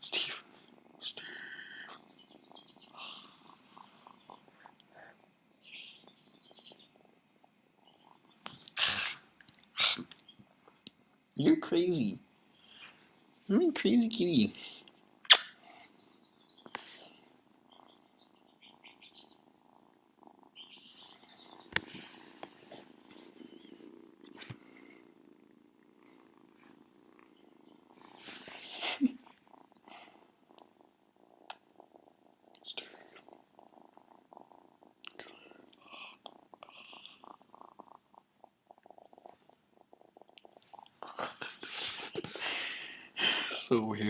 Steve. Steve. You're crazy. I'm a crazy kitty. So weird.